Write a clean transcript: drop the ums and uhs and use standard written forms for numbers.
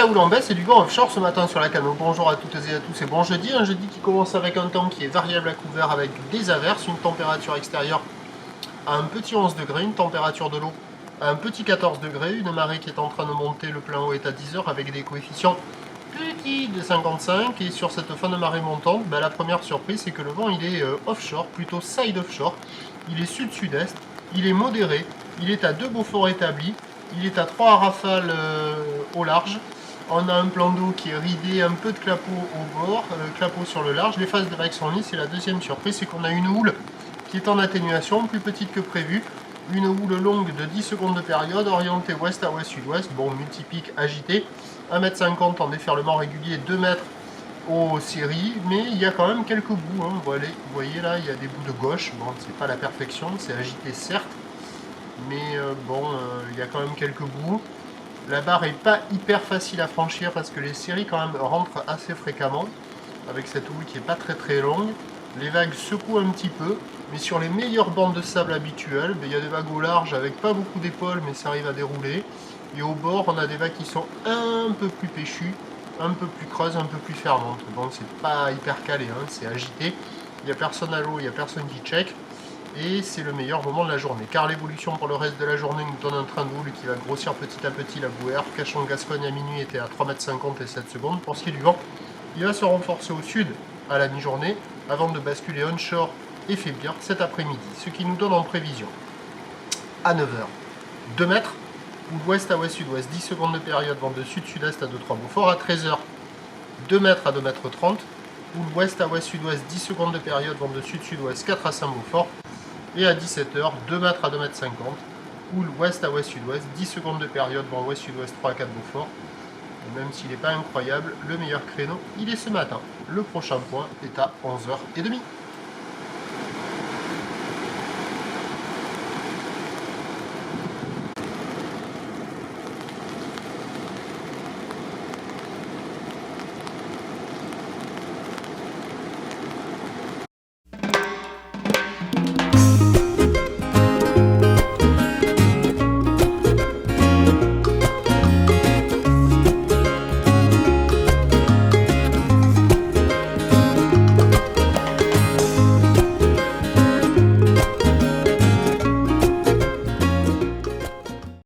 houle en baisse et du vent offshore ce matin sur la Cano. Bonjour à toutes et à tous, c'est bon jeudi, un jeudi qui commence avec un temps qui est variable à couvert avec des averses, une température extérieure à un petit 11 degrés, une température de l'eau à un petit 14 degrés, une marée qui est en train de monter, le plein eau est à 10 heures avec des coefficients petits de 55 et sur cette fin de marée montante, la première surprise c'est que le vent il est offshore, plutôt side offshore, il est sud-sud-est, il est modéré, il est à 2 Beaufort établis. Il est à 3 rafales au large. On a un plan d'eau qui est ridé, un peu de clapot au bord, clapot sur le large. Les phases de vagues sont lisses et la deuxième surprise, c'est qu'on a une houle qui est en atténuation, plus petite que prévu. Une houle longue de 10 secondes de période, orientée ouest à ouest-sud-ouest. Bon, multipique agité. 1,50 m en déferlement régulier, 2 mètres aux séries. Mais il y a quand même quelques bouts. Hein. Vous voyez là, il y a des bouts de gauche. Bon, c'est pas la perfection, c'est agité certes. Mais il y a quand même quelques bouts. La barre est pas hyper facile à franchir parce que les séries quand même rentrent assez fréquemment avec cette houle qui est pas très longue. Les vagues secouent un petit peu, mais sur les meilleures bandes de sable habituelles, il y a des vagues au large avec pas beaucoup d'épaules mais ça arrive à dérouler. Et au bord on a des vagues qui sont un peu plus péchues, un peu plus creuses, un peu plus fermantes. Donc c'est pas hyper calé, hein, c'est agité. Il n'y a personne à l'eau, il n'y a personne qui check. Et c'est le meilleur moment de la journée, car l'évolution pour le reste de la journée nous donne un train de houle qui va grossir petit à petit. La bouée Arcachon-Gascogne à minuit était à 3,50 m et 7 secondes. Pour ce qui est du vent, il va se renforcer au sud à la mi-journée, avant de basculer onshore et faiblir cet après-midi. Ce qui nous donne en prévision, à 9 h, 2 mètres, houle ouest à ouest-sud-ouest, 10 secondes de période, vent de sud-sud-est à 2,3 Beaufort. À 13 h, 2 mètres à 2,30 m, houle ouest à ouest-sud-ouest, 10 secondes de période, vent de sud-sud-ouest, 4 à 5 Beaufort. Et à 17 h, 2 mètres à 2,50 m, houle ouest à ouest-sud-ouest, 10 secondes de période, vent ouest-sud-ouest 3 à 4 Beaufort. Et même s'il n'est pas incroyable, le meilleur créneau, il est ce matin. Le prochain point est à 11 h 30.